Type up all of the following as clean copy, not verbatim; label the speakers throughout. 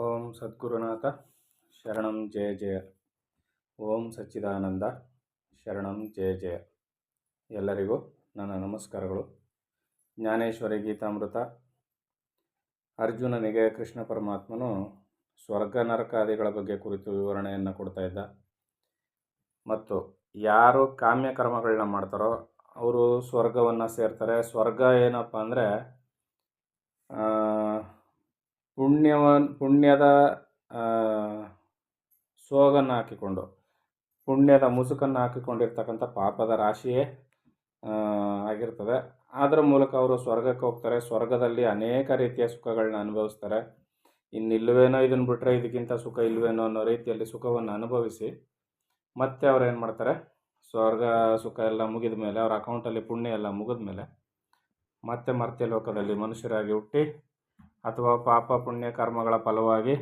Speaker 1: ಓಂ ಸದ್ಗುರುನಾಥ ಶರಣಂ ಜಯ ಜಯ. ಓಂ ಸಚ್ಚಿದಾನಂದ ಶರಣಂ ಜಯ ಜಯ. ಎಲ್ಲರಿಗೂ ನನ್ನ ನಮಸ್ಕಾರಗಳು. ಜ್ಞಾನೇಶ್ವರಿ ಗೀತಾಮೃತ. ಅರ್ಜುನನಿಗೆ ಕೃಷ್ಣ ಪರಮಾತ್ಮನು ಸ್ವರ್ಗ ನರಕಾದಿಗಳ ಬಗ್ಗೆ ಕುರಿತು ವಿವರಣೆಯನ್ನು ಕೊಡ್ತಾ ಇದ್ದ. ಮತ್ತು ಯಾರು ಕಾಮ್ಯ ಕರ್ಮಗಳನ್ನ ಮಾಡ್ತಾರೋ ಅವರು ಸ್ವರ್ಗವನ್ನು ಸೇರ್ತಾರೆ. ಸ್ವರ್ಗ ಏನಪ್ಪ ಅಂದರೆ ಪುಣ್ಯದ ಸೋಗನ್ನು ಹಾಕಿಕೊಂಡು, ಪುಣ್ಯದ ಮುಸುಕನ್ನು ಹಾಕಿಕೊಂಡಿರ್ತಕ್ಕಂಥ ಪಾಪದ ರಾಶಿಯೇ ಆಗಿರ್ತದೆ. ಅದರ ಮೂಲಕ ಅವರು ಸ್ವರ್ಗಕ್ಕೆ ಹೋಗ್ತಾರೆ. ಸ್ವರ್ಗದಲ್ಲಿ ಅನೇಕ ರೀತಿಯ ಸುಖಗಳನ್ನ ಅನುಭವಿಸ್ತಾರೆ. ಇನ್ನಿಲ್ಲವೇನೋ ಇದನ್ನು ಬಿಟ್ಟರೆ ಇದಕ್ಕಿಂತ ಸುಖ ಇಲ್ಲವೇನೋ ಅನ್ನೋ ರೀತಿಯಲ್ಲಿ ಸುಖವನ್ನು ಅನುಭವಿಸಿ ಮತ್ತೆ ಅವ್ರು ಏನು ಮಾಡ್ತಾರೆ, ಸ್ವರ್ಗ ಸುಖ ಎಲ್ಲ ಮುಗಿದ ಮೇಲೆ, ಅವ್ರ ಅಕೌಂಟಲ್ಲಿ ಪುಣ್ಯ ಎಲ್ಲ ಮುಗಿದ ಮೇಲೆ ಮತ್ತೆ ಮರ್ತ್ಯ ಲೋಕದಲ್ಲಿ ಮನುಷ್ಯರಾಗಿ ಹುಟ್ಟಿ ಅಥವಾ ಪಾಪ ಪುಣ್ಯ ಕರ್ಮಗಳ ಫಲವಾಗಿ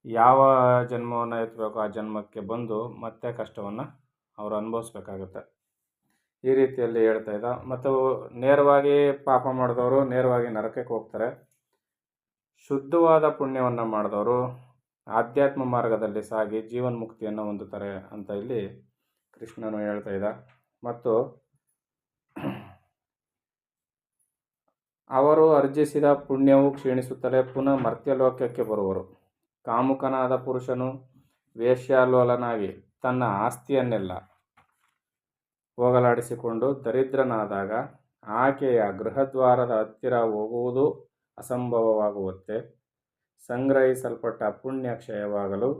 Speaker 1: ಯಾವ ಜನ್ಮವನ್ನು ಎತ್ತಬೇಕೋ ಆ ಜನ್ಮಕ್ಕೆ ಬಂದು ಮತ್ತೆ ಕಷ್ಟವನ್ನು ಅವರು ಅನುಭವಿಸ್ಬೇಕಾಗುತ್ತೆ. ಈ ರೀತಿಯಲ್ಲಿ ಹೇಳ್ತಾ ಇದ್ದ. ಮತ್ತು ನೇರವಾಗಿ ಪಾಪ ಮಾಡಿದವರು ನೇರವಾಗಿ ನರಕಕ್ಕೆ ಹೋಗ್ತಾರೆ. ಶುದ್ಧವಾದ ಪುಣ್ಯವನ್ನು ಮಾಡಿದವರು ಆಧ್ಯಾತ್ಮ ಮಾರ್ಗದಲ್ಲಿ ಸಾಗಿ ಜೀವನ್ಮುಕ್ತಿಯನ್ನು ಹೊಂದುತ್ತಾರೆ ಅಂತ ಇಲ್ಲಿ ಕೃಷ್ಣನು ಹೇಳ್ತಾ ಇದ್ದ. ಮತ್ತು ಅವರು ಅರ್ಜಿಸಿದ ಪುಣ್ಯವು ಕ್ಷೀಣಿಸುತ್ತಲೇ ಪುನಃ ಮರ್ತ್ಯಲೋಕಕ್ಕೆ ಬರುವರು. ಕಾಮುಕನಾದ ಪುರುಷನು ವೇಶ್ಯಾಲೋಲನಾಗಿ ತನ್ನ ಆಸ್ತಿಯನ್ನೆಲ್ಲ ಹೋಗಲಾಡಿಸಿಕೊಂಡು ದರಿದ್ರನಾದಾಗ ಆಕೆಯ ಗೃಹದ್ವಾರದ ಹತ್ತಿರ ಹೋಗುವುದು ಅಸಂಭವವಾಗುವಂತೆ ಸಂಗ್ರಹಿಸಲ್ಪಟ್ಟ ಪುಣ್ಯ ಕ್ಷಯವಾಗಲು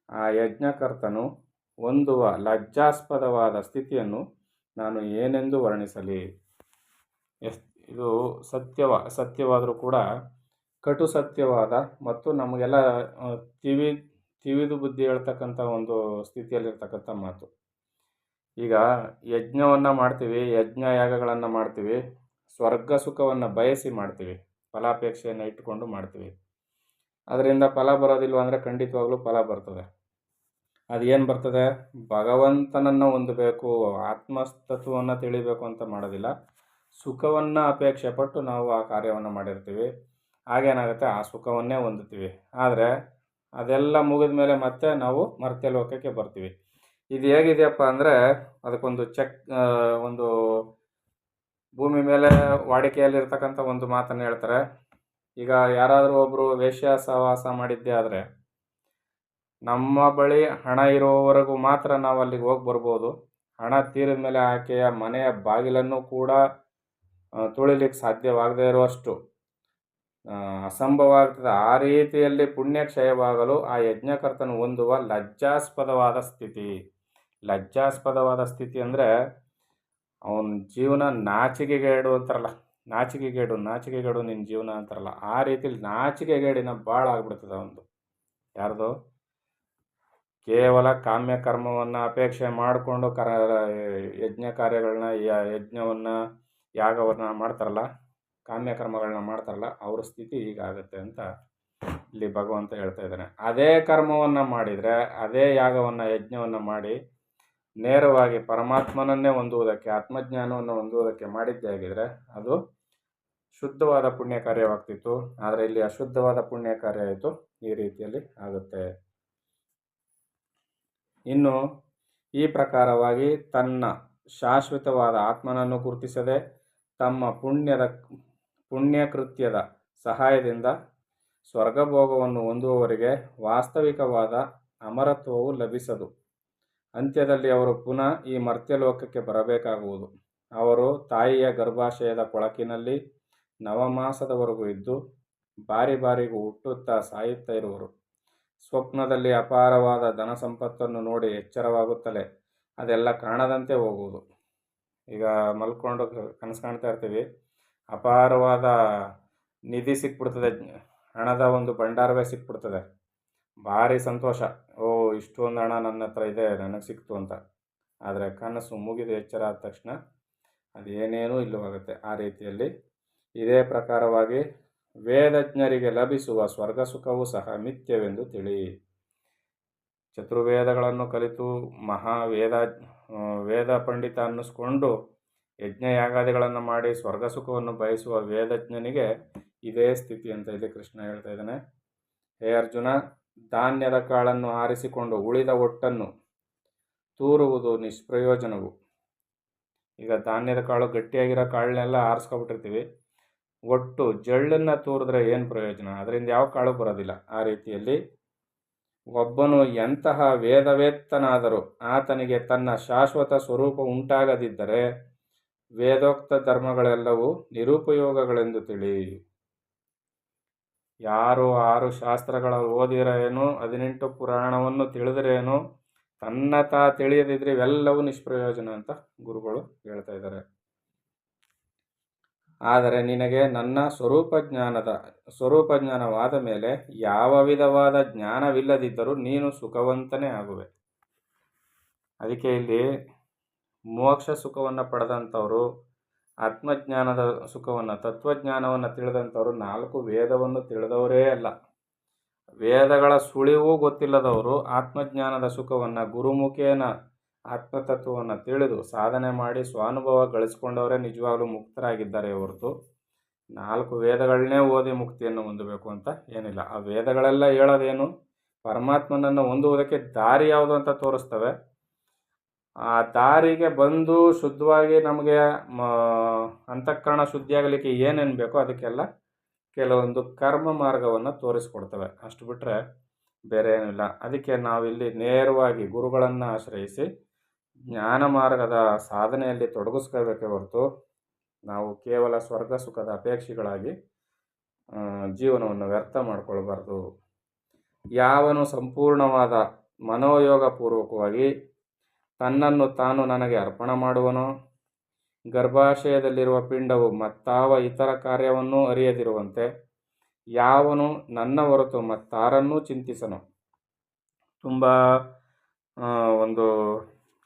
Speaker 1: ಆ ಯಜ್ಞಕರ್ತನು ಹೊಂದುವ ಲಜ್ಜಾಸ್ಪದವಾದ ಸ್ಥಿತಿಯನ್ನು ನಾನು ಏನೆಂದು ವರ್ಣಿಸಲಿ. ಇದು ಸತ್ಯವಾದರೂ ಕೂಡ ಕಟು ಸತ್ಯವಾದ ಮತ್ತು ನಮಗೆಲ್ಲ ತಿವಿದು ಬುದ್ಧಿ ಹೇಳ್ತಕ್ಕಂಥ ಒಂದು ಸ್ಥಿತಿಯಲ್ಲಿರ್ತಕ್ಕಂಥ ಮಾತು. ಈಗ ಯಜ್ಞವನ್ನು ಮಾಡ್ತೀವಿ, ಯಜ್ಞ ಯಾಗಗಳನ್ನು ಮಾಡ್ತೀವಿ, ಸ್ವರ್ಗ ಸುಖವನ್ನು ಬಯಸಿ ಮಾಡ್ತೀವಿ, ಫಲಾಪೇಕ್ಷೆಯನ್ನು ಇಟ್ಟುಕೊಂಡು ಮಾಡ್ತೀವಿ. ಅದರಿಂದ ಫಲ ಬರೋದಿಲ್ವ ಅಂದರೆ ಖಂಡಿತವಾಗ್ಲೂ ಫಲ ಬರ್ತದೆ. ಅದೇನು ಬರ್ತದೆ? ಭಗವಂತನನ್ನು ಹೊಂದಬೇಕು, ಆತ್ಮತತ್ವವನ್ನು ತಿಳಿಬೇಕು ಅಂತ ಮಾಡೋದಿಲ್ಲ. ಸುಖವನ್ನು ಅಪೇಕ್ಷೆ ಪಟ್ಟು ನಾವು ಆ ಕಾರ್ಯವನ್ನು ಮಾಡಿರ್ತೀವಿ. ಆಗೇನಾಗುತ್ತೆ, ಆ ಸುಖವನ್ನೇ ಹೊಂದುತ್ತೀವಿ. ಆದರೆ ಅದೆಲ್ಲ ಮುಗಿದ ಮೇಲೆ ಮತ್ತೆ ನಾವು ಮರ್ತ್ಯ ಲೋಕಕ್ಕೆ ಬರ್ತೀವಿ. ಇದು ಹೇಗಿದೆಯಪ್ಪ ಅಂದರೆ, ಅದಕ್ಕೊಂದು ಒಂದು ಭೂಮಿ ಮೇಲೆ ವಾಡಿಕೆಯಲ್ಲಿರ್ತಕ್ಕಂಥ ಒಂದು ಮಾತನ್ನು ಹೇಳ್ತಾರೆ. ಈಗ ಯಾರಾದರೂ ಒಬ್ಬರು ವೇಶ್ಯ ಸಹವಾಸ ಮಾಡಿದ್ದೇ ಆದರೆ ನಮ್ಮ ಬಳಿ ಹಣ ಇರೋವರೆಗೂ ಮಾತ್ರ ನಾವು ಅಲ್ಲಿಗೆ ಹೋಗಿ ಬರ್ಬೋದು. ಹಣ ತೀರಿದ ಮೇಲೆ ಆಕೆಯ ಮನೆಯ ಬಾಗಿಲನ್ನು ಕೂಡ ತುಳಿಲಿಕ್ಕೆ ಸಾಧ್ಯವಾಗದೇ ಇರುವಷ್ಟು ಅಸಂಭವ ಆಗ್ತದೆ. ಆ ರೀತಿಯಲ್ಲಿ ಪುಣ್ಯ ಕ್ಷಯವಾಗಲು ಆ ಯಜ್ಞಕರ್ತನು ಹೊಂದುವ ಲಜ್ಜಾಸ್ಪದವಾದ ಸ್ಥಿತಿ ಅಂದರೆ ಅವನ ಜೀವನ ನಾಚಿಕೆಗೇಡು ಅಂತಾರಲ್ಲ, ನಾಚಿಕೆಗೇಡು ನಿನ್ನ ಜೀವನ ಅಂತಾರಲ್ಲ, ಆ ರೀತಿಯಲ್ಲಿ ನಾಚಿಕೆಗೇಡಿನ ಭಾಳ ಆಗ್ಬಿಡ್ತದೆ ಅವನದು. ಯಾರ್ದು? ಕೇವಲ ಕಾಮ್ಯ ಕರ್ಮವನ್ನು ಅಪೇಕ್ಷೆ ಮಾಡಿಕೊಂಡು ಯಜ್ಞ ಕಾರ್ಯಗಳನ್ನ, ಯಜ್ಞವನ್ನು, ಯಾಗವನ್ನು ಮಾಡ್ತಾರಲ್ಲ, ಕಾಮ್ಯ ಕರ್ಮಗಳನ್ನ ಮಾಡ್ತಾರಲ್ಲ, ಅವ್ರ ಸ್ಥಿತಿ ಹೀಗಾಗುತ್ತೆ ಅಂತ ಇಲ್ಲಿ ಭಗವಂತ ಹೇಳ್ತಾ ಇದ್ದಾನೆ. ಅದೇ ಕರ್ಮವನ್ನು ಮಾಡಿದರೆ, ಅದೇ ಯಾಗವನ್ನು, ಯಜ್ಞವನ್ನು ಮಾಡಿ ನೇರವಾಗಿ ಪರಮಾತ್ಮನನ್ನೇ ಹೊಂದುವುದಕ್ಕೆ, ಆತ್ಮಜ್ಞಾನವನ್ನು ಹೊಂದುವುದಕ್ಕೆ ಮಾಡಿದ್ದೇ ಆಗಿದ್ರೆ ಅದು ಶುದ್ಧವಾದ ಪುಣ್ಯ ಕಾರ್ಯವಾಗ್ತಿತ್ತು. ಆದರೆ ಇಲ್ಲಿ ಅಶುದ್ಧವಾದ ಪುಣ್ಯ ಕಾರ್ಯ ಆಯಿತು. ಈ ರೀತಿಯಲ್ಲಿ ಆಗುತ್ತೆ. ಇನ್ನು ಈ ಪ್ರಕಾರವಾಗಿ ತನ್ನ ಶಾಶ್ವತವಾದ ಆತ್ಮನನ್ನು ಗುರುತಿಸದೆ ತಮ್ಮ ಪುಣ್ಯಕೃತ್ಯದ ಸಹಾಯದಿಂದ ಸ್ವರ್ಗಭೋಗವನ್ನು ಹೊಂದುವವರಿಗೆ ವಾಸ್ತವಿಕವಾದ ಅಮರತ್ವವು ಲಭಿಸದು. ಅಂತ್ಯದಲ್ಲಿ ಅವರು ಪುನಃ ಈ ಮರ್ತ್ಯಲೋಕಕ್ಕೆ ಬರಬೇಕಾಗುವುದು. ಅವರು ತಾಯಿಯ ಗರ್ಭಾಶಯದ ಕೊಳಕಿನಲ್ಲಿ ನವಮಾಸದವರೆಗೂ ಇದ್ದು ಬಾರಿಗೂ ಹುಟ್ಟುತ್ತಾ ಸಾಯುತ್ತಾ ಇರುವರು. ಸ್ವಪ್ನದಲ್ಲಿ ಅಪಾರವಾದ ಧನ ಸಂಪತ್ತನ್ನು ನೋಡಿ ಎಚ್ಚರವಾಗುತ್ತಲೇ ಅದೆಲ್ಲ ಕಾಣದಂತೆ ಹೋಗುವುದು. ಈಗ ಮಲ್ಕೊಂಡು ಕನಸು ಕಾಣ್ತಾ ಇರ್ತೀವಿ, ಅಪಾರವಾದ ನಿಧಿ ಸಿಕ್ಬಿಡ್ತದೆ, ಹಣದ ಒಂದು ಭಂಡಾರವೇ ಸಿಕ್ಬಿಡ್ತದೆ. ಭಾರಿ ಸಂತೋಷ, ಇಷ್ಟೊಂದು ಹಣ ನನ್ನ ಹತ್ರ ಇದೆ, ನನಗೆ ಸಿಕ್ತು ಅಂತ. ಆದರೆ ಕನಸು ಮುಗಿದು ಎಚ್ಚರ ಆದ ತಕ್ಷಣ ಅದೇನೇನೂ ಇಲ್ಲವಾಗುತ್ತೆ. ಆ ರೀತಿಯಲ್ಲಿ ಇದೇ ಪ್ರಕಾರವಾಗಿ ವೇದಜ್ಞರಿಗೆ ಲಭಿಸುವ ಸ್ವರ್ಗ ಸುಖವೂ ಸಹ ಮಿಥ್ಯವೆಂದು ತಿಳಿ. ಚತುರ್ವೇದಗಳನ್ನು ಕಲಿತು ವೇದ ಪಂಡಿತ ಅನ್ನಿಸ್ಕೊಂಡು ಯಜ್ಞ ಯಾಗಾದಿಗಳನ್ನು ಮಾಡಿ ಸ್ವರ್ಗ ಸುಖವನ್ನು ಬಯಸುವ ವೇದಜ್ಞನಿಗೆ ಇದೇ ಸ್ಥಿತಿ ಅಂತ ಇಲ್ಲಿ ಕೃಷ್ಣ ಹೇಳ್ತಾ ಇದ್ದಾನೆ. ಹೇ ಅರ್ಜುನ, ಧಾನ್ಯದ ಕಾಳನ್ನು ಆರಿಸಿಕೊಂಡು ಉಳಿದ ಒಟ್ಟನ್ನು ತೂರುವುದು ನಿಷ್ಪ್ರಯೋಜನವು. ಈಗ ಧಾನ್ಯದ ಕಾಳು ಗಟ್ಟಿಯಾಗಿರೋ ಕಾಳನ್ನೆಲ್ಲ ಆರಿಸ್ಕೊಬಿಟ್ಟಿರ್ತೀವಿ, ಒಟ್ಟು ಜಳ್ಳನ್ನು ತೂರಿದ್ರೆ ಏನು ಪ್ರಯೋಜನ? ಅದರಿಂದ ಯಾವ ಕಾಳು ಬರೋದಿಲ್ಲ. ಆ ರೀತಿಯಲ್ಲಿ ಒಬ್ಬನು ಎಂತಹ ವೇದವೇತ್ತನಾದರೂ ಆತನಿಗೆ ತನ್ನ ಶಾಶ್ವತ ಸ್ವರೂಪ ಉಂಟಾಗದಿದ್ದರೆ ವೇದೋಕ್ತ ಧರ್ಮಗಳೆಲ್ಲವೂ ನಿರುಪಯೋಗಗಳೆಂದು ತಿಳಿ. ಯಾರು 6 ಶಾಸ್ತ್ರಗಳ ಓದಿರೇನು, 18 ಪುರಾಣವನ್ನು ತಿಳಿದ್ರೇನು, ತನ್ನ ತಿಳಿಯದಿದ್ರೆ ಇವೆಲ್ಲವೂ ನಿಷ್ಪ್ರಯೋಜನ ಅಂತ ಗುರುಗಳು ಹೇಳ್ತಾ ಇದ್ದಾರೆ. ಆದರೆ ನಿನಗೆ ನನ್ನ ಸ್ವರೂಪ ಜ್ಞಾನವಾದ ಮೇಲೆ ಯಾವ ವಿಧವಾದ ಜ್ಞಾನವಿಲ್ಲದಿದ್ದರೂ ನೀನು ಸುಖವಂತನೇ ಆಗುವೆ. ಅದಕ್ಕೆ ಇಲ್ಲಿ ಮೋಕ್ಷ ಸುಖವನ್ನು ಪಡೆದಂಥವರು, ಆತ್ಮಜ್ಞಾನದ ಸುಖವನ್ನು, ತತ್ವಜ್ಞಾನವನ್ನು ತಿಳಿದಂಥವ್ರು 4 ವೇದವನ್ನು ತಿಳಿದವರೇ ಅಲ್ಲ. ವೇದಗಳ ಸುಳಿವೂ ಗೊತ್ತಿಲ್ಲದವರು ಆತ್ಮಜ್ಞಾನದ ಸುಖವನ್ನು ಗುರುಮುಖೇನ ಆತ್ಮತತ್ವವನ್ನು ತಿಳಿದು ಸಾಧನೆ ಮಾಡಿ ಸ್ವಾನುಭವ ಗಳಿಸ್ಕೊಂಡವರೇ ನಿಜವಾಗ್ಲೂ ಮುಕ್ತರಾಗಿದ್ದಾರೆ ಹೊರತು 4 ವೇದಗಳನ್ನೇ ಓದಿ ಮುಕ್ತಿಯನ್ನು ಹೊಂದಬೇಕು ಅಂತ ಏನಿಲ್ಲ. ಆ ವೇದಗಳೆಲ್ಲ ಹೇಳೋದೇನು? ಪರಮಾತ್ಮನನ್ನು ಹೊಂದುವುದಕ್ಕೆ ದಾರಿ ಯಾವುದು ಅಂತ ತೋರಿಸ್ತವೆ. ಆ ದಾರಿಗೆ ಬಂದು ಶುದ್ಧವಾಗಿ ನಮಗೆ ಅಂತಃಕರಣ ಶುದ್ಧಿಯಾಗಲಿಕ್ಕೆ ಏನೇನು ಬೇಕೋ ಅದಕ್ಕೆಲ್ಲ ಕೆಲವೊಂದು ಕರ್ಮ ಮಾರ್ಗವನ್ನು ತೋರಿಸ್ಕೊಡ್ತವೆ. ಅಷ್ಟು ಬಿಟ್ಟರೆ ಬೇರೆ ಏನಿಲ್ಲ. ಅದಕ್ಕೆ ನಾವಿಲ್ಲಿ ನೇರವಾಗಿ ಗುರುಗಳನ್ನು ಆಶ್ರಯಿಸಿ ಜ್ಞಾನ ಮಾರ್ಗದ ಸಾಧನೆಯಲ್ಲಿ ತೊಡಗಿಸ್ಕೋಬೇಕೇ ಹೊರತು ನಾವು ಕೇವಲ ಸ್ವರ್ಗ ಸುಖದ ಅಪೇಕ್ಷಿಗಳಾಗಿ ಜೀವನವನ್ನು ವ್ಯರ್ಥ ಮಾಡಿಕೊಳ್ಬಾರ್ದು. ಯಾವನು ಸಂಪೂರ್ಣವಾದ ಮನೋಯೋಗ ಪೂರ್ವಕವಾಗಿ ತನ್ನನ್ನು ತಾನು ನನಗೆ ಅರ್ಪಣೆ ಮಾಡುವನೋ, ಗರ್ಭಾಶಯದಲ್ಲಿರುವ ಪಿಂಡವು ಮತ್ತಾವ ಇತರ ಕಾರ್ಯವನ್ನೂ ಅರಿಯದಿರುವಂತೆ ಯಾವನು ನನ್ನ ಹೊರತು ಮತ್ತಾರನ್ನೂ ಚಿಂತಿಸನು. ತುಂಬ ಒಂದು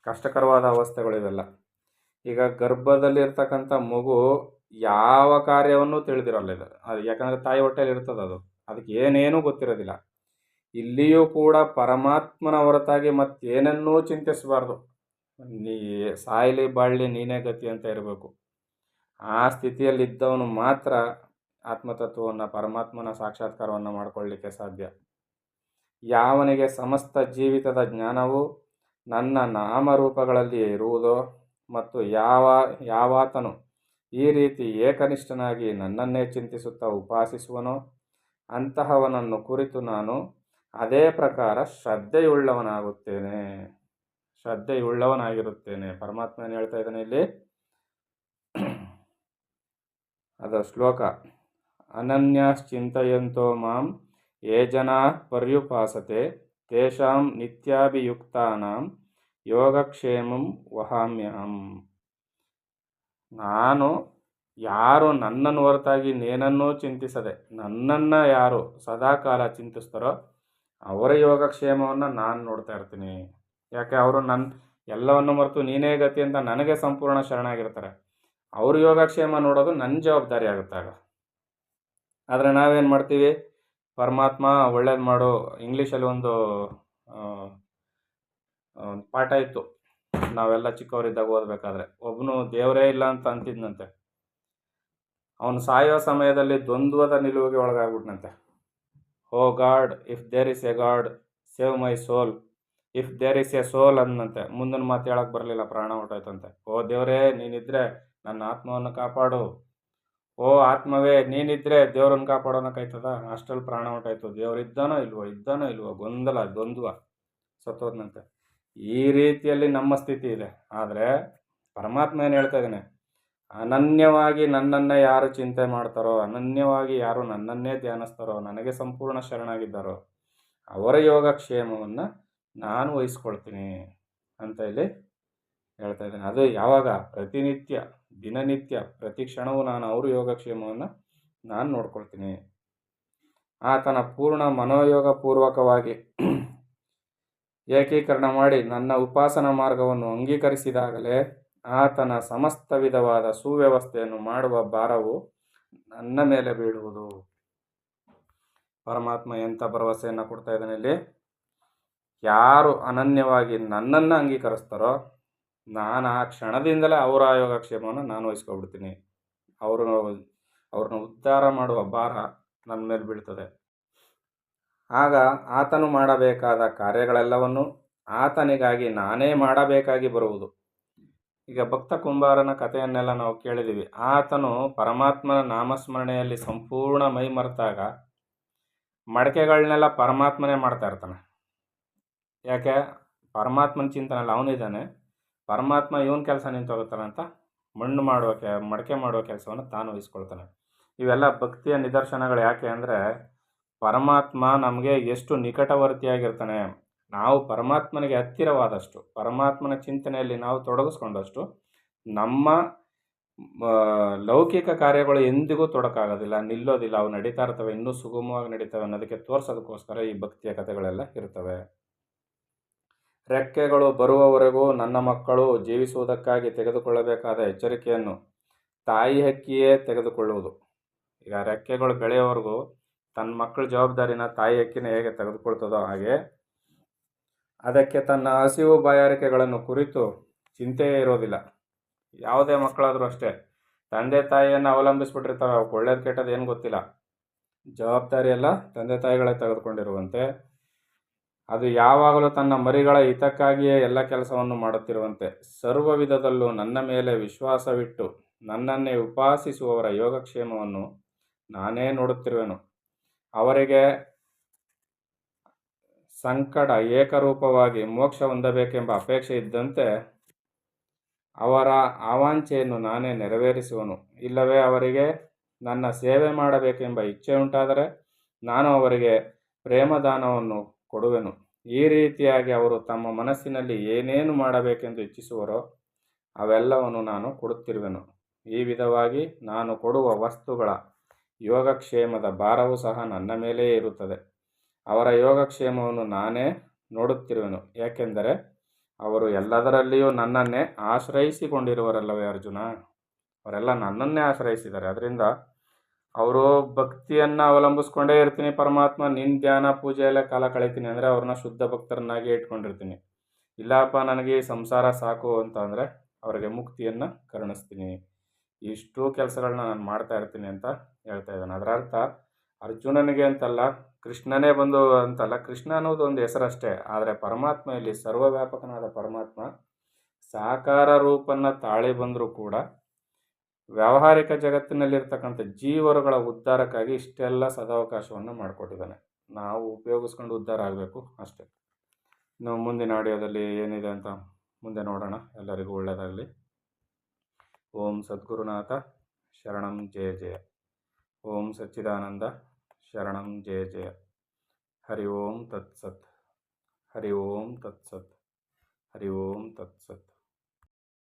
Speaker 1: ಕಷ್ಟಕರವಾದ ಅವಸ್ಥೆಗಳಿವೆಲ್ಲ. ಈಗ ಗರ್ಭದಲ್ಲಿರ್ತಕ್ಕಂಥ ಮಗು ಯಾವ ಕಾರ್ಯವನ್ನು ತಿಳಿದಿರಲ್ಲ. ಅದು ಯಾಕಂದರೆ ತಾಯಿ ಹೊಟ್ಟೆಯಲ್ಲಿ ಇರ್ತದೆ, ಅದಕ್ಕೆ ಏನೇನೂ ಗೊತ್ತಿರೋದಿಲ್ಲ. ಇಲ್ಲಿಯೂ ಕೂಡ ಪರಮಾತ್ಮನ ಹೊರತಾಗಿ ಮತ್ತೇನನ್ನೂ ಚಿಂತಿಸಬಾರ್ದು. ನೀ ಸಾಯಲಿ ಬಾಳಲಿ ನೀನೇ ಗತಿ ಅಂತ ಇರಬೇಕು. ಆ ಸ್ಥಿತಿಯಲ್ಲಿದ್ದವನು ಮಾತ್ರ ಆತ್ಮತತ್ವವನ್ನು, ಪರಮಾತ್ಮನ ಸಾಕ್ಷಾತ್ಕಾರವನ್ನು ಮಾಡಿಕೊಳ್ಳಲಿಕ್ಕೆ ಸಾಧ್ಯ. ಯಾವನಿಗೆ ಸಮಸ್ತ ಜೀವಿತದ ಜ್ಞಾನವು ನನ್ನ ನಾಮರೂಪಗಳಲ್ಲಿಯೇ ಇರುವುದೋ ಮತ್ತು ಯಾವಾತನು ಈ ರೀತಿ ಏಕನಿಷ್ಠನಾಗಿ ನನ್ನನ್ನೇ ಚಿಂತಿಸುತ್ತಾ ಉಪಾಸಿಸುವನೋ ಅಂತಹವನನ್ನು ಕುರಿತು ನಾನು ಅದೇ ಪ್ರಕಾರ ಶ್ರದ್ಧೆಯುಳ್ಳವನಾಗಿರುತ್ತೇನೆ. ಪರಮಾತ್ಮ ಏನು ಹೇಳ್ತಾ ಇದ್ದಾನೆ ಇಲ್ಲಿ? ಅದರ ಶ್ಲೋಕ, ಅನನ್ಯಾಶ್ಚಿಂತಯಂತೋ ಮಾಂ ಯೇ ಜನಾ ಪರ್ಯುಪಾಸತೆ ತೇಷಾಂ ನಿತ್ಯಾಭಿಯುಕ್ತಾನಾಂ ಯೋಗಕ್ಷೇಮಂ ವಹಾಮ್ಯಹಂ. ನಾನು ಯಾರು ನನ್ನನ್ನು ಹೊರತಾಗಿ ನೇನನ್ನೂ ಚಿಂತಿಸದೆ ನನ್ನನ್ನು ಯಾರು ಸದಾಕಾಲ ಚಿಂತಿಸ್ತಾರೋ ಅವರ ಯೋಗಕ್ಷೇಮವನ್ನು ನಾನು ನೋಡ್ತಾ ಇರ್ತೀನಿ. ಯಾಕೆ? ಅವರು ಎಲ್ಲವನ್ನು ಮರೆತು ನೀನೇ ಗತಿ ಅಂತ ನನಗೆ ಸಂಪೂರ್ಣ ಶರಣಾಗಿರ್ತಾರೆ. ಅವ್ರ ಯೋಗಕ್ಷೇಮ ನೋಡೋದು ನನ್ನ ಜವಾಬ್ದಾರಿ ಆಗುತ್ತಾಗ. ಆದರೆ ನಾವೇನು ಮಾಡ್ತೀವಿ? ಪರಮಾತ್ಮ ಒಳ್ಳೇದು ಮಾಡು. ಇಂಗ್ಲೀಷಲ್ಲಿ ಒಂದು ಪಾಠ ಇತ್ತು, ನಾವೆಲ್ಲ ಚಿಕ್ಕವರಿದ್ದಾಗ ಓದಬೇಕಾದ್ರೆ. ಒಬ್ಬನು ದೇವರೇ ಇಲ್ಲ ಅಂತ ಅಂತಿದ್ನಂತೆ. ಅವನು ಸಾಯೋ ಸಮಯದಲ್ಲಿ ದ್ವಂದ್ವದ ನಿಲುವಿಗೆ ಒಳಗಾಗ್ಬಿಟ್ನಂತೆ. Oh god, if there is a god save my soul, if there is a soul ಅಂದಂತೆ. ಮುಂದಿನ ಮಾತು ಹೇಳಕ್ಕೆ ಬರಲಿಲ್ಲ, ಪ್ರಾಣ ಹೊರಟೋಯ್ತಂತೆ. ಓ ದೇವರೇ, ನೀನಿದ್ರೆ ನನ್ನ ಆತ್ಮವನ್ನು ಕಾಪಾಡು. ಓ ಆತ್ಮವೇ, ನೀನಿದ್ರೆ ದೇವ್ರನ್ನ ಕಾಪಾಡೋನಕ್ಕಾಯ್ತದ? ಅಷ್ಟರಲ್ಲಿ ಪ್ರಾಣ ಹೊರಟಾಯ್ತು. ದೇವ್ರು ಇದ್ದಾನೋ ಇಲ್ವೋ ದ್ವಂದ್ವ ಸತ್ತೋದ್ನಂತೆ. ಈ ರೀತಿಯಲ್ಲಿ ನಮ್ಮ ಸ್ಥಿತಿ ಇದೆ. ಆದರೆ ಪರಮಾತ್ಮ ಏನು ಹೇಳ್ತಾ ಇದ್ದಾನೆ? ಅನನ್ಯವಾಗಿ ನನ್ನನ್ನೇ ಯಾರು ಚಿಂತೆ ಮಾಡ್ತಾರೋ, ಅನನ್ಯವಾಗಿ ಯಾರು ನನ್ನನ್ನೇ ಧ್ಯಾನಿಸ್ತಾರೋ, ನನಗೆ ಸಂಪೂರ್ಣ ಶರಣಾಗಿದ್ದಾರೋ ಅವರ ಯೋಗಕ್ಷೇಮವನ್ನು ನಾನು ವಹಿಸ್ಕೊಳ್ತೀನಿ ಅಂತ ಇಲ್ಲಿ ಹೇಳ್ತಾ ಇದ್ದೇನೆ. ಅದು ಯಾವಾಗ? ಪ್ರತಿನಿತ್ಯ, ದಿನನಿತ್ಯ, ಪ್ರತಿ ಕ್ಷಣವೂ ನಾನು ಅವ್ರ ಯೋಗಕ್ಷೇಮವನ್ನು ನಾನು ನೋಡ್ಕೊಳ್ತೀನಿ. ಆತನ ಪೂರ್ಣ ಮನೋಯೋಗ ಪೂರ್ವಕವಾಗಿ ಏಕೀಕರಣ ಮಾಡಿ ನನ್ನ ಉಪಾಸನಾ ಮಾರ್ಗವನ್ನು ಅಂಗೀಕರಿಸಿದಾಗಲೇ ಆತನ ಸಮಸ್ತ ವಿಧವಾದ ಸುವ್ಯವಸ್ಥೆಯನ್ನು ಮಾಡುವ ಭಾರವು ನನ್ನ ಮೇಲೆ ಬೀಳುವುದು. ಪರಮಾತ್ಮ ಎಂಥ ಭರವಸೆಯನ್ನು ಕೊಡ್ತಾ ಇದ್ದಾನೆ ಇಲ್ಲಿ? ಯಾರು ಅನನ್ಯವಾಗಿ ನನ್ನನ್ನು ಅಂಗೀಕರಿಸ್ತಾರೋ ನಾನು ಆ ಕ್ಷಣದಿಂದಲೇ ಅವರ ಯೋಗಕ್ಷೇಮವನ್ನು ನಾನು ವಹಿಸ್ಕೊಬಿಡ್ತೀನಿ. ಅವ್ರನ್ನ ಉದ್ಧಾರ ಮಾಡುವ ಭಾರ ನನ್ನ ಮೇಲೆ ಬೀಳ್ತದೆ. ಆಗ ಆತನು ಮಾಡಬೇಕಾದ ಕಾರ್ಯಗಳೆಲ್ಲವನ್ನು ಆತನಿಗಾಗಿ ನಾನೇ ಮಾಡಬೇಕಾಗಿ ಬರುವುದು. ಈಗ ಭಕ್ತ ಕುಂಬಾರನ ಕಥೆಯನ್ನೆಲ್ಲ ನಾವು ಕೇಳಿದ್ದೀವಿ. ಆತನು ಪರಮಾತ್ಮನ ನಾಮಸ್ಮರಣೆಯಲ್ಲಿ ಸಂಪೂರ್ಣ ಮೈ ಮರೆತಾಗ ಮಡಕೆಗಳನ್ನೆಲ್ಲ ಪರಮಾತ್ಮನೇ ಮಾಡ್ತಾ ಇರ್ತಾನೆ. ಯಾಕೆ? ಪರಮಾತ್ಮನ ಚಿಂತನೆಲ್ಲ ಅವನಿದ್ದಾನೆ, ಪರಮಾತ್ಮ ಇವನ ಕೆಲಸ ನಿಂತೋಗುತ್ತಾನೆ ಅಂತ ಮಣ್ಣು ಮಾಡುವ ಮಡಕೆ ಮಾಡುವ ಕೆಲಸವನ್ನು ತಾನು ವಹಿಸ್ಕೊಳ್ತಾನೆ. ಇವೆಲ್ಲ ಭಕ್ತಿಯ ನಿದರ್ಶನಗಳು. ಯಾಕೆ ಅಂದರೆ ಪರಮಾತ್ಮ ನಮಗೆ ಎಷ್ಟು ನಿಕಟವರ್ತಿಯಾಗಿರ್ತಾನೆ. ನಾವು ಪರಮಾತ್ಮನಿಗೆ ಹತ್ತಿರವಾದಷ್ಟು, ಪರಮಾತ್ಮನ ಚಿಂತನೆಯಲ್ಲಿ ನಾವು ತೊಡಗಿಸ್ಕೊಂಡಷ್ಟು ನಮ್ಮ ಲೌಕಿಕ ಕಾರ್ಯಗಳು ಎಂದಿಗೂ ತೊಡಕಾಗೋದಿಲ್ಲ, ನಿಲ್ಲೋದಿಲ್ಲ. ಅವು ನಡೀತಾ ಇರ್ತವೆ, ಇನ್ನೂ ಸುಗಮವಾಗಿ ನಡೀತವೆ ಅನ್ನೋದಕ್ಕೆ ತೋರಿಸೋದಕ್ಕೋಸ್ಕರ ಈ ಭಕ್ತಿಯ ಕಥೆಗಳೆಲ್ಲ ಇರ್ತವೆ. ರೆಕ್ಕೆಗಳು ಬರುವವರೆಗೂ ನನ್ನ ಮಕ್ಕಳು ಜೀವಿಸುವುದಕ್ಕಾಗಿ ತೆಗೆದುಕೊಳ್ಳಬೇಕಾದ ಎಚ್ಚರಿಕೆಯನ್ನು ತಾಯಿ ಹಕ್ಕಿಯೇ ತೆಗೆದುಕೊಳ್ಳುವುದು. ಈಗ ರೆಕ್ಕೆಗಳು ಬೆಳೆಯೋವರೆಗೂ ತನ್ನ ಮಕ್ಕಳ ಜವಾಬ್ದಾರಿನ ತಾಯಿ ಹಕ್ಕಿನ ಹೇಗೆ ತೆಗೆದುಕೊಳ್ತದೋ ಹಾಗೆ ಅದಕ್ಕೆ ತನ್ನ ಹಸಿವು ಬಾಯಾರಿಕೆಗಳನ್ನು ಕುರಿತು ಚಿಂತೆಯೇ ಇರೋದಿಲ್ಲ. ಯಾವುದೇ ಮಕ್ಕಳಾದರೂ ಅಷ್ಟೇ, ತಂದೆ ತಾಯಿಯನ್ನು ಅವಲಂಬಿಸ್ಬಿಟ್ಟಿರ್ತವೆ. ಅವಕ್ಕೆ ಒಳ್ಳೇದು ಕೆಟ್ಟದ್ದು ಏನು ಗೊತ್ತಿಲ್ಲ. ಜವಾಬ್ದಾರಿ ಎಲ್ಲ ತಂದೆ ತಾಯಿಗಳೇ ತೆಗೆದುಕೊಂಡಿರುವಂತೆ ಅದು ಯಾವಾಗಲೂ ತನ್ನ ಮರಿಗಳ ಹಿತಕ್ಕಾಗಿಯೇ ಎಲ್ಲ ಕೆಲಸವನ್ನು ಮಾಡುತ್ತಿರುವಂತೆ ಸರ್ವ ವಿಧದಲ್ಲೂ ನನ್ನ ಮೇಲೆ ವಿಶ್ವಾಸವಿಟ್ಟು ನನ್ನನ್ನೇ ಉಪಾಸಿಸುವವರ ಯೋಗಕ್ಷೇಮವನ್ನು ನಾನೇ ನೋಡುತ್ತಿರುವೆನು. ಅವರಿಗೆ ಸಂಕಟ ಏಕರೂಪವಾಗಿ ಮೋಕ್ಷ ಹೊಂದಬೇಕೆಂಬ ಅಪೇಕ್ಷೆ ಇದ್ದಂತೆ ಅವರ ಆವಾಂಛೆಯನ್ನು ನಾನೇ ನೆರವೇರಿಸುವನು. ಇಲ್ಲವೇ ಅವರಿಗೆ ನನ್ನ ಸೇವೆ ಮಾಡಬೇಕೆಂಬ ಇಚ್ಛೆ ಉಂಟಾದರೆ ನಾನು ಅವರಿಗೆ ಪ್ರೇಮದಾನವನ್ನು ಕೊಡುವೆನು. ಈ ರೀತಿಯಾಗಿ ಅವರು ತಮ್ಮ ಮನಸ್ಸಿನಲ್ಲಿ ಏನೇನು ಮಾಡಬೇಕೆಂದು ಇಚ್ಛಿಸುವರೋ ಅವೆಲ್ಲವನ್ನು ನಾನು ಕೊಡುತ್ತಿರುವೆನು. ಈ ವಿಧವಾಗಿ ನಾನು ಕೊಡುವ ವಸ್ತುಗಳ ಯೋಗಕ್ಷೇಮದ ಭಾರವೂ ಸಹ ನನ್ನ ಮೇಲೆಯೇ ಇರುತ್ತದೆ. ಅವರ ಯೋಗಕ್ಷೇಮವನ್ನು ನಾನೇ ನೋಡುತ್ತಿರುವೆನು, ಏಕೆಂದರೆ ಅವರು ಎಲ್ಲದರಲ್ಲಿಯೂ ನನ್ನನ್ನೇ ಆಶ್ರಯಿಸಿಕೊಂಡಿರುವರಲ್ಲವೇ ಅರ್ಜುನ. ಅವರೆಲ್ಲ ನನ್ನನ್ನೇ ಆಶ್ರಯಿಸಿದ್ದಾರೆ. ಅದರಿಂದ ಅವರು ಭಕ್ತಿಯನ್ನು ಅವಲಂಬಿಸ್ಕೊಂಡೇ ಇರ್ತೀನಿ. ಪರಮಾತ್ಮ ನಿನ್ನ ಧ್ಯಾನ ಪೂಜೆಯಲ್ಲೇ ಕಾಲ ಕಳೀತೀನಿ ಅಂದರೆ ಅವ್ರನ್ನ ಶುದ್ಧ ಭಕ್ತರನ್ನಾಗಿ ಇಟ್ಕೊಂಡಿರ್ತೀನಿ. ಇಲ್ಲಪ್ಪ ನನಗೆ ಈ ಸಂಸಾರ ಸಾಕು ಅಂತ ಅಂದರೆ ಅವರಿಗೆ ಮುಕ್ತಿಯನ್ನು ಕರುಣಿಸ್ತೀನಿ. ಇಷ್ಟು ಕೆಲಸಗಳನ್ನ ನಾನು ಮಾಡ್ತಾ ಇರ್ತೀನಿ ಅಂತ ಹೇಳ್ತಾ ಇದ್ದಾನೆ. ಅದರ ಅರ್ಥ ಅರ್ಜುನನಿಗೆ ಅಂತಲ್ಲ, ಕೃಷ್ಣನೇ ಬಂದು ಅಂತಲ್ಲ. ಕೃಷ್ಣ ಅನ್ನೋದು ಒಂದು ಹೆಸರಷ್ಟೇ. ಆದರೆ ಪರಮಾತ್ಮ ಇಲ್ಲಿ ಸರ್ವವ್ಯಾಪಕನಾದ ಪರಮಾತ್ಮ ಸಾಕಾರ ರೂಪನ್ನು ತಾಳಿ ಬಂದರೂ ಕೂಡ ವ್ಯಾವಹಾರಿಕ ಜಗತ್ತಿನಲ್ಲಿರ್ತಕ್ಕಂಥ ಜೀವರುಗಳ ಉದ್ಧಾರಕ್ಕಾಗಿ ಇಷ್ಟೆಲ್ಲ ಸದಾವಕಾಶವನ್ನು ಮಾಡಿಕೊಟ್ಟಿದ್ದಾನೆ. ನಾವು ಉಪಯೋಗಿಸ್ಕೊಂಡು ಉದ್ಧಾರ ಆಗಬೇಕು ಅಷ್ಟೇ. ನಾವು ಮುಂದಿನ ಆಡಿಯೋದಲ್ಲಿ ಏನಿದೆ ಅಂತ ಮುಂದೆ ನೋಡೋಣ. ಎಲ್ಲರಿಗೂ ಒಳ್ಳೆಯದಾಗಲಿ. ಓಂ ಸದ್ಗುರುನಾಥ ಶರಣಂ ಜಯ ಜಯ. ಓಂ ಸಚ್ಚಿದಾನಂದ ಶರಣಂ ಜಯ ಜಯ. ಹರಿ ಓಂ ತತ್ಸತ್. ಹರಿ ಓಂ ತತ್ಸತ್. ಹರಿ ಓಂ ತತ್ಸತ್.